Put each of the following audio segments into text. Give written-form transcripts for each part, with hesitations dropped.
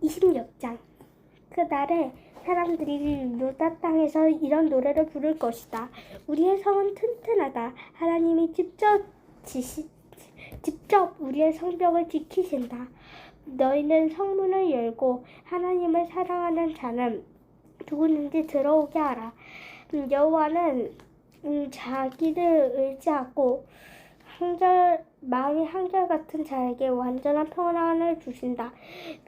26장. 그날에 사람들이 유다 땅에서 이런 노래를 부를 것이다. 우리의 성은 튼튼하다. 하나님이 직접 우리의 성벽을 지키신다. 너희는 성문을 열고 하나님을 사랑하는 자는 누구든지 들어오게 하라. 여호와는 자기를 의지하고 마음이 한결같은 자에게 완전한 평안을 주신다.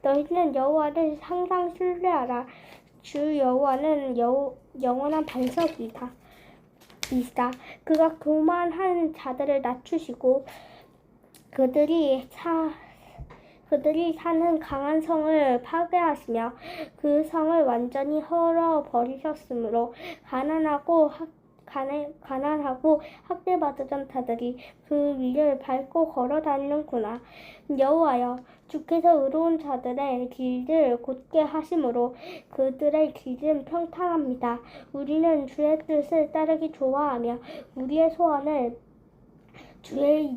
너희는 여호와를 항상 신뢰하라. 주 여호와는 영원한 반석이다. 그가 교만한 자들을 낮추시고 그들이 사는 강한 성을 파괴하시며 그 성을 완전히 헐어버리셨으므로 가난하고 학대받던 자들이 그 위를 밟고 걸어다니는구나. 여호와여, 주께서 의로운 자들의 길을 곧게 하심으로 그들의 길은 평탄합니다. 우리는 주의 뜻을 따르기 좋아하며 우리의 소원을 주의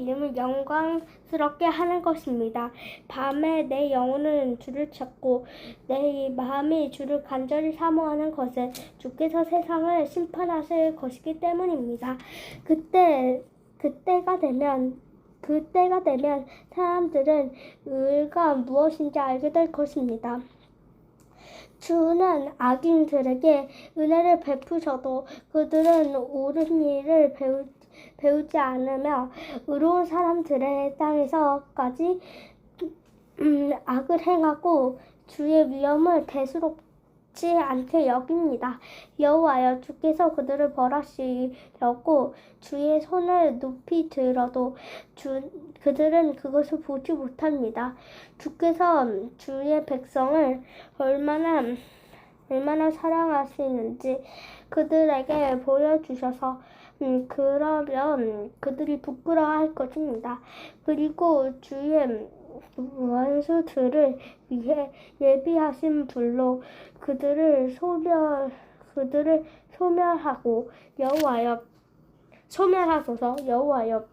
이름을 영광스럽게 하는 것입니다. 밤에 내 영혼은 주를 찾고 내 마음이 주를 간절히 사모하는 것은 주께서 세상을 심판하실 것이기 때문입니다. 그때가 되면 사람들은 의가 무엇인지 알게 될 것입니다. 주는 악인들에게 은혜를 베푸셔도 그들은 옳은 일을 배우지 않으며 의로운 사람들의 땅에서까지 악을 행하고 주의 위엄을 대수롭지 않게 여깁니다. 여호와여, 주께서 그들을 벌하시려고 주의 손을 높이 들어도 그들은 그것을 보지 못합니다. 주께서 주의 백성을 얼마나 사랑하시는지 그들에게 보여주셔서 그러면 그들이 부끄러워할 것입니다. 그리고 주의 원수들을 위해 예비하신 불로 그들을 소멸하고 소멸하소서. 여호와여,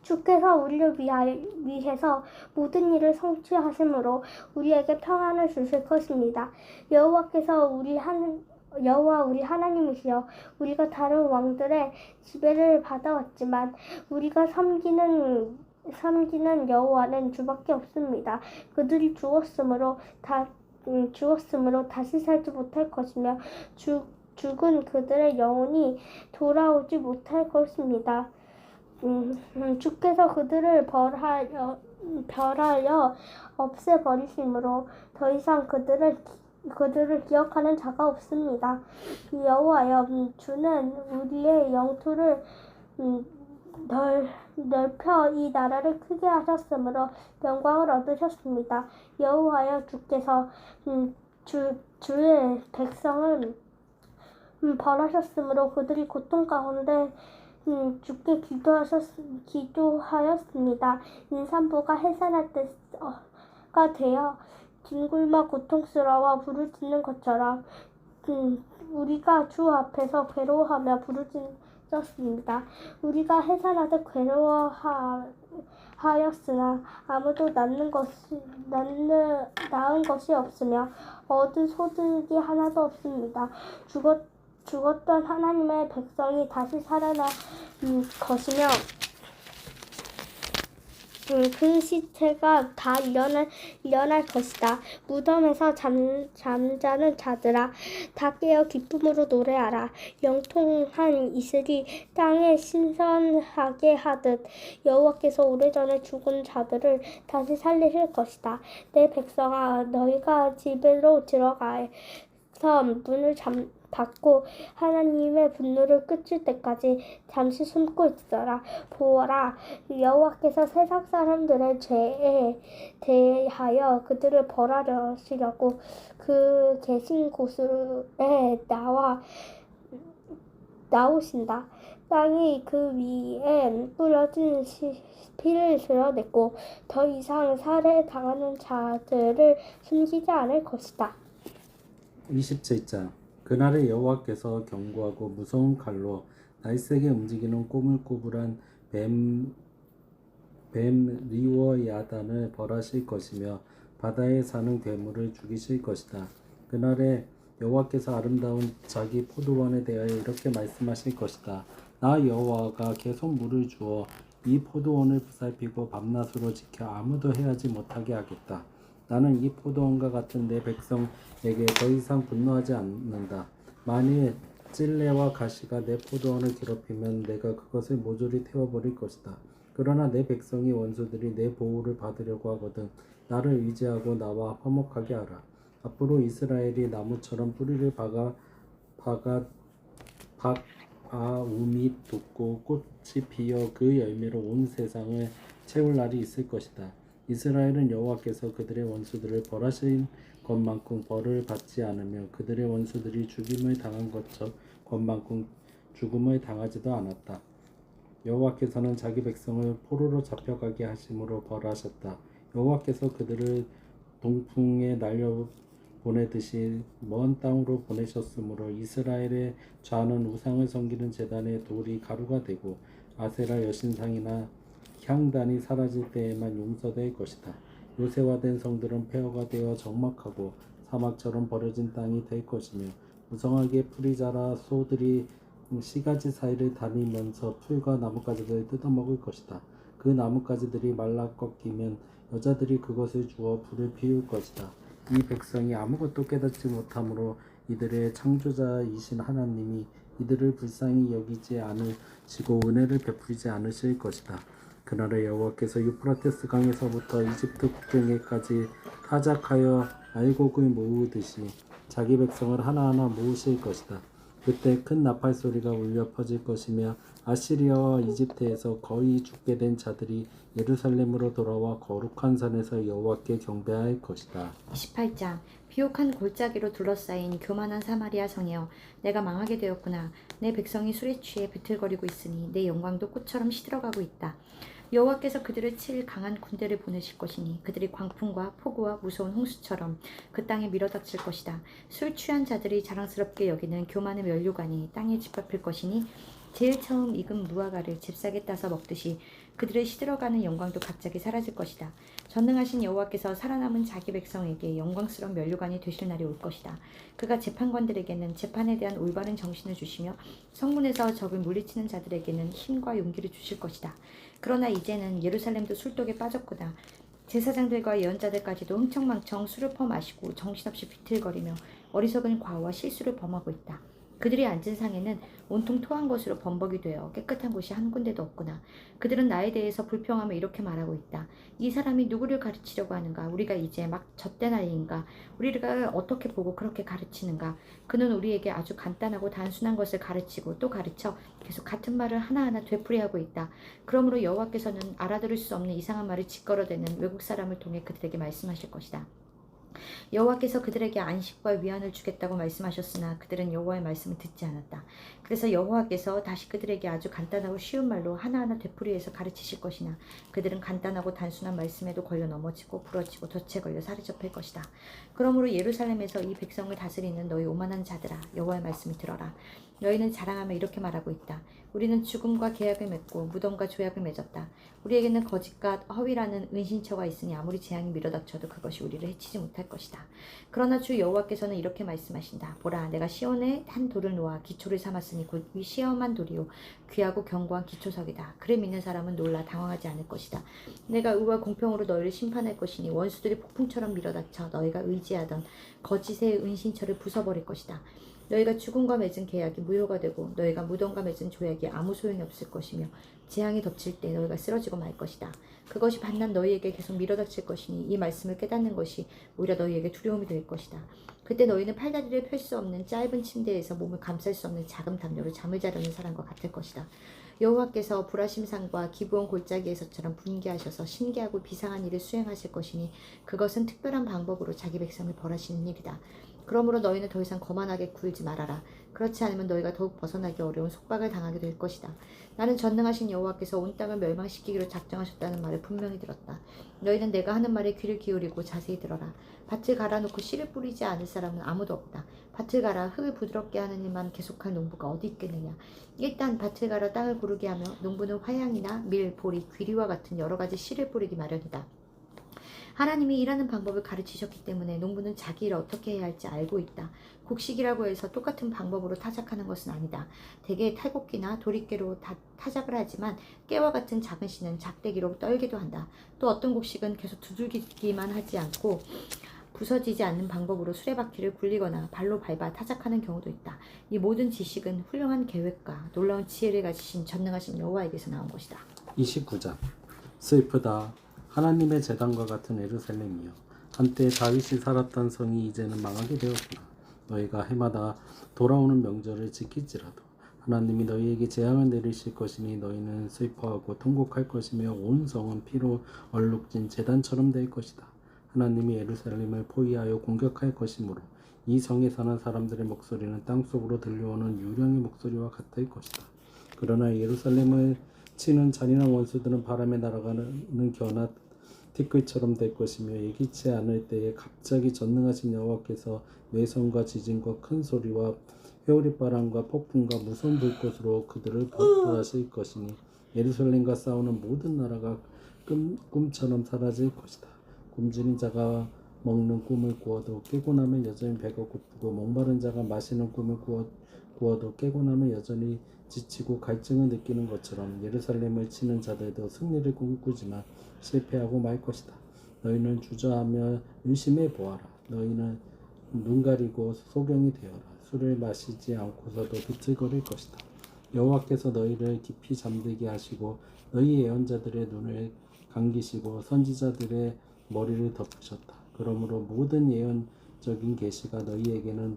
주께서 우리를 위해서 모든 일을 성취하심으로 우리에게 평안을 주실 것입니다. 여호와 우리 하나님이시여, 우리가 다른 왕들의 지배를 받아왔지만 우리가 섬기는 여호와는 주밖에 없습니다. 그들이 죽었으므로 다시 살지 못할 것이며 죽은 그들의 영혼이 돌아오지 못할 것입니다. 주께서 그들을 벌하여 없애버리심으로 더 이상 그들을 기억하는 자가 없습니다. 여호와여, 주는 우리의 영토를 넓혀 이 나라를 크게 하셨으므로 영광을 얻으셨습니다. 여호와여, 주께서 주의 백성을 벌하셨으므로 그들이 고통 가운데 주께 기도하였습니다. 임산부가 해산할 때가 되어 뒹굴며 고통스러워 부르짖는 것처럼 우리가 주 앞에서 괴로워하며 부르짖었습니다. 우리가 해산하듯 괴로워하였으나 아무도 낳은 것이 없으며 얻은 소득이 하나도 없습니다. 죽었던 하나님의 백성이 다시 살아날 것이며 그 시체가 다 일어날 것이다. 무덤에서 잠자는 자들아, 다 깨어 기쁨으로 노래하라. 영통한 이슬이 땅에 신선하게 하듯 여호와께서 오래전에 죽은 자들을 다시 살리실 것이다. 내 백성아, 너희가 집으로 들어가서 문을 닫고 하나님의 분노를 그칠 때까지 잠시 숨고 있어라. 보아라, 여호와께서 세상 사람들의 죄에 대하여 그들을 벌하시려고 그 계신 곳에 나오신다. 땅이 그 위에 뿌려진 피를 드러냈고 더 이상 살해당하는 자들을 숨기지 않을 것이다. 27장. 그날에 여호와께서 견고하고 무서운 칼로 날쌔게 움직이는 꼬물꼬물한 뱀 리워야단을 벌하실 것이며 바다에 사는 괴물을 죽이실 것이다. 그날에 여호와께서 아름다운 자기 포도원에 대하여 이렇게 말씀하실 것이다. 나 여호와가 계속 물을 주어 이 포도원을 보살피고 밤낮으로 지켜 아무도 해하지 못하게 하겠다. 나는 이 포도원과 같은 내 백성에게 더 이상 분노하지 않는다. 만일 찔레와 가시가 내 포도원을 괴롭히면 내가 그것을 모조리 태워버릴 것이다. 그러나 내 백성이 원수들이 내 보호를 받으려고 하거든 나를 의지하고 나와 화목하게 하라. 앞으로 이스라엘이 나무처럼 뿌리를 박아움이 돋고 꽃이 피어 그 열매로 온 세상을 채울 날이 있을 것이다. 이스라엘은 여호와께서 그들의 원수들을 벌하신 것만큼 벌을 받지 않으며 그들의 원수들이 죽임을 당한 것만큼 죽음을 당하지도 않았다. 여호와께서는 자기 백성을 포로로 잡혀가게 하심으로 벌하셨다. 여호와께서 그들을 동풍에 날려 보내듯이 먼 땅으로 보내셨으므로 이스라엘의 좌는 우상을 섬기는 제단의 돌이 가루가 되고 아세라 여신상이나 향단이 사라질 때에만 용서될 것이다. 요새화된 성들은 폐허가 되어 적막하고 사막처럼 버려진 땅이 될 것이며 무성하게 풀이 자라 소들이 시가지 사이를 다니면서 풀과 나뭇가지를 뜯어먹을 것이다. 그 나뭇가지들이 말라 꺾이면 여자들이 그것을 주워 불을 피울 것이다. 이 백성이 아무것도 깨닫지 못하므로 이들의 창조자이신 하나님이 이들을 불쌍히 여기지 않으시고 은혜를 베풀지 않으실 것이다. 그날에 여호와께서 유프라테스 강에서부터 이집트 국경에까지 타작하여 알곡을 모으듯이 자기 백성을 하나하나 모으실 것이다. 그때 큰 나팔 소리가 울려 퍼질 것이며 아시리아와 이집트에서 거의 죽게 된 자들이 예루살렘으로 돌아와 거룩한 산에서 여호와께 경배할 것이다. 28장 비옥한 골짜기로 둘러싸인 교만한 사마리아 성이여 내가 망하게 되었구나. 내 백성이 술에 취해 비틀거리고 있으니 내 영광도 꽃처럼 시들어가고 있다. 여호와께서 그들을 칠 강한 군대를 보내실 것이니 그들이 광풍과 폭우와 무서운 홍수처럼 그 땅에 밀어닥칠 것이다. 술 취한 자들이 자랑스럽게 여기는 교만의 면류관이 땅에 짓밟힐 것이니 제일 처음 익은 무화과를 잽싸게 따서 먹듯이 그들의 시들어가는 영광도 갑자기 사라질 것이다. 전능하신 여호와께서 살아남은 자기 백성에게 영광스러운 면류관이 되실 날이 올 것이다. 그가 재판관들에게는 재판에 대한 올바른 정신을 주시며 성문에서 적을 물리치는 자들에게는 힘과 용기를 주실 것이다. 그러나 이제는 예루살렘도 술독에 빠졌구나. 제사장들과 예언자들까지도 흥청망청 술을 퍼마시고 정신없이 비틀거리며 어리석은 과오와 실수를 범하고 있다. 그들이 앉은 상에는 온통 토한 것으로 범벅이 되어 깨끗한 곳이 한 군데도 없구나. 그들은 나에 대해서 불평하며 이렇게 말하고 있다. 이 사람이 누구를 가르치려고 하는가? 우리가 이제 막 젖된 아이인가? 우리가 어떻게 보고 그렇게 가르치는가? 그는 우리에게 아주 간단하고 단순한 것을 가르치고 또 가르쳐 계속 같은 말을 하나하나 되풀이하고 있다. 그러므로 여호와께서는 알아들을 수 없는 이상한 말을 짓걸어대는 외국 사람을 통해 그들에게 말씀하실 것이다. 여호와께서 그들에게 안식과 위안을 주겠다고 말씀하셨으나 그들은 여호와의 말씀을 듣지 않았다. 그래서 여호와께서 다시 그들에게 아주 간단하고 쉬운 말로 하나하나 되풀이해서 가르치실 것이나 그들은 간단하고 단순한 말씀에도 걸려 넘어지고 부러지고 덫에 걸려 살이 접힐 것이다. 그러므로 예루살렘에서 이 백성을 다스리는 너희 오만한 자들아 여호와의 말씀을 들어라. 너희는 자랑하며 이렇게 말하고 있다. 우리는 죽음과 계약을 맺고 무덤과 조약을 맺었다. 우리에게는 거짓과 허위라는 은신처가 있으니 아무리 재앙이 밀어닥쳐도 그것이 우리를 해치지 못할 것이다. 그러나 주 여호와께서는 이렇게 말씀하신다. 보라, 내가 시온에 한 돌을 놓아 기초를 삼았으니 곧 이 시험한 돌이요 귀하고 견고한 기초석이다. 그를 믿는 사람은 놀라 당황하지 않을 것이다. 내가 의와 공평으로 너희를 심판할 것이니 원수들이 폭풍처럼 밀어닥쳐 너희가 의지하던 거짓의 은신처를 부숴버릴 것이다. 너희가 죽음과 맺은 계약이 무효가 되고 너희가 무덤과 맺은 조약이 아무 소용이 없을 것이며 재앙이 덮칠 때 너희가 쓰러지고 말 것이다. 그것이 반난 너희에게 계속 밀어닥칠 것이니 이 말씀을 깨닫는 것이 오히려 너희에게 두려움이 될 것이다. 그때 너희는 팔다리를 펼 수 없는 짧은 침대에서 몸을 감쌀 수 없는 작은 담요로 잠을 자려는 사람과 같을 것이다. 여호와께서 불화심산과 기브온 골짜기에서처럼 분개하셔서 신기하고 비상한 일을 수행하실 것이니 그것은 특별한 방법으로 자기 백성을 벌하시는 일이다. 그러므로 너희는 더 이상 거만하게 굴지 말아라. 그렇지 않으면 너희가 더욱 벗어나기 어려운 속박을 당하게 될 것이다. 나는 전능하신 여호와께서 온 땅을 멸망시키기로 작정하셨다는 말을 분명히 들었다. 너희는 내가 하는 말에 귀를 기울이고 자세히 들어라. 밭을 갈아놓고 씨를 뿌리지 않을 사람은 아무도 없다. 밭을 갈아 흙을 부드럽게 하는 일만 계속할 농부가 어디 있겠느냐. 일단 밭을 갈아 땅을 고르게 하며 농부는 화양이나 밀, 보리, 귀리와 같은 여러 가지 씨를 뿌리기 마련이다. 하나님이 일하는 방법을 가르치셨기 때문에 농부는 자기 일을 어떻게 해야 할지 알고 있다. 곡식이라고 해서 똑같은 방법으로 타작하는 것은 아니다. 대개 탈곡기나 도리깨로 타작을 하지만 깨와 같은 작은 씨는 작대기로 떨기도 한다. 또 어떤 곡식은 계속 두들기기만 하지 않고 부서지지 않는 방법으로 수레바퀴를 굴리거나 발로 밟아 타작하는 경우도 있다. 이 모든 지식은 훌륭한 계획과 놀라운 지혜를 가지신 전능하신 여호와에게서 나온 것이다. 29장 슬프다. 하나님의 제단과 같은 예루살렘이여, 한때 다윗이 살았던 성이 이제는 망하게 되었구나. 너희가 해마다 돌아오는 명절을 지킬지라도 하나님이 너희에게 재앙을 내리실 것이니 너희는 슬퍼하고 통곡할 것이며 온 성은 피로 얼룩진 제단처럼 될 것이다. 하나님이 예루살렘을 포위하여 공격할 것이므로 이 성에 사는 사람들의 목소리는 땅속으로 들려오는 유령의 목소리와 같을 것이다. 그러나 예루살렘을 치는 잔인한 원수들은 바람에 날아가는 겨나 티끌처럼 될 것이며 예기치 않을 때에 갑자기 전능하신 여호와께서 외성과 지진과 큰 소리와 회오리바람과 폭풍과 무서운 불꽃으로 그들을 벌하실 것이니 예루살렘과 싸우는 모든 나라가 꿈처럼 사라질 것이다. 굶주린 자가 먹는 꿈을 꾸어도 깨고 나면 여전히 배가 고프고 목마른 자가 마시는 꿈을 꾸어도 깨고 나면 여전히 지치고 갈증을 느끼는 것처럼 예루살렘을 치는 자들도 승리를 꿈꾸지만 실패하고 말 것이다. 너희는 주저하며 의심해 보아라. 너희는 눈 가리고 소경이 되어라. 술을 마시지 않고서도 비틀거릴 것이다. 여호와께서 너희를 깊이 잠들게 하시고 너희 예언자들의 눈을 감기시고 선지자들의 머리를 덮으셨다. 그러므로 모든 예언적인 계시가 너희에게는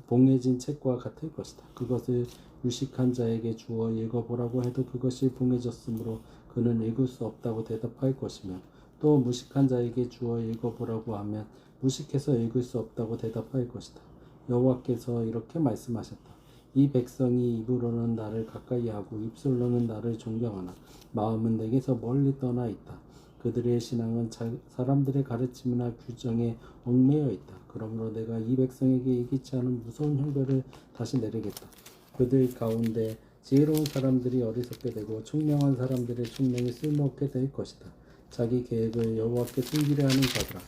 봉해진 책과 같을 것이다. 그것을 유식한 자에게 주어 읽어보라고 해도 그것이 봉해졌으므로 그는 읽을 수 없다고 대답할 것이며 또 무식한 자에게 주어 읽어보라고 하면 무식해서 읽을 수 없다고 대답할 것이다. 여호와께서 이렇게 말씀하셨다. 이 백성이 입으로는 나를 가까이하고 입술로는 나를 존경하나 마음은 내게서 멀리 떠나 있다. 그들의 신앙은 사람들의 가르침이나 규정에 얽매여 있다. 그러므로 내가 이 백성에게 예기치 않은 무서운 형벌을 다시 내리겠다. 그들 가운데 지혜로운 사람들이 어리석게 되고 총명한 사람들의 총명이 쓸모없게 될 것이다. 자기 계획을 여호와께 숨기려 하는 자들아,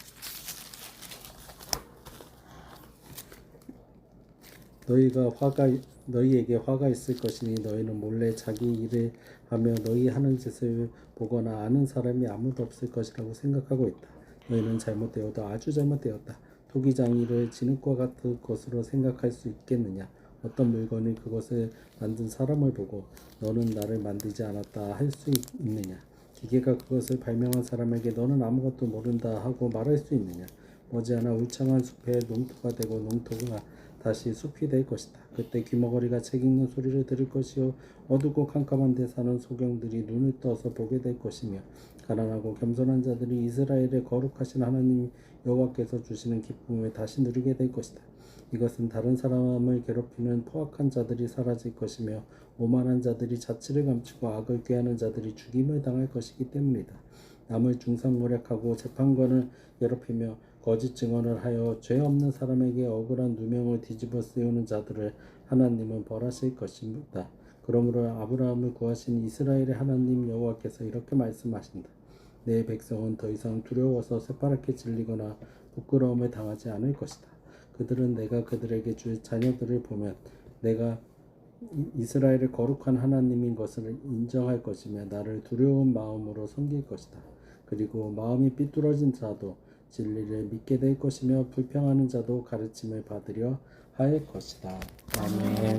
너희에게 화가 있을 것이니 너희는 몰래 자기 일을 하며 너희 하는 짓을 보거나 아는 사람이 아무도 없을 것이라고 생각하고 있다. 너희는 잘못되어도 아주 잘못되었다. 토기장이를 진흙과 같은 것으로 생각할 수 있겠느냐? 어떤 물건이 그것을 만든 사람을 보고 너는 나를 만들지 않았다 할 수 있느냐? 기계가 그것을 발명한 사람에게 너는 아무것도 모른다 하고 말할 수 있느냐? 머지않아 울창한 숲에 농토가 되고 농토가 다시 숲이 될 것이다. 그때 귀머거리가 책 읽는 소리를 들을 것이요 어둡고 캄캄한 데 사는 소경들이 눈을 떠서 보게 될 것이며 가난하고 겸손한 자들이 이스라엘의 거룩하신 하나님 여호와께서 주시는 기쁨을 다시 누리게 될 것이다. 이것은 다른 사람을 괴롭히는 포악한 자들이 사라질 것이며 오만한 자들이 자치를 감추고 악을 꾀하는 자들이 죽임을 당할 것이기 때문이다. 남을 중상모략하고 재판관을 괴롭히며 거짓 증언을 하여 죄 없는 사람에게 억울한 누명을 뒤집어 쓰우는 자들을 하나님은 벌하실 것입니다. 그러므로 아브라함을 구하신 이스라엘의 하나님 여호와께서 이렇게 말씀하신다. 내 백성은 더 이상 두려워서 새파랗게 질리거나 부끄러움을 당하지 않을 것이다. 그들은 내가 그들에게 줄 자녀들을 보면 내가 이스라엘의 거룩한 하나님인 것을 인정할 것이며 나를 두려운 마음으로 섬길 것이다. 그리고 마음이 삐뚤어진 자도 진리를 믿게 될 것이며 불평하는 자도 가르침을 받으려 할 것이다. 아멘.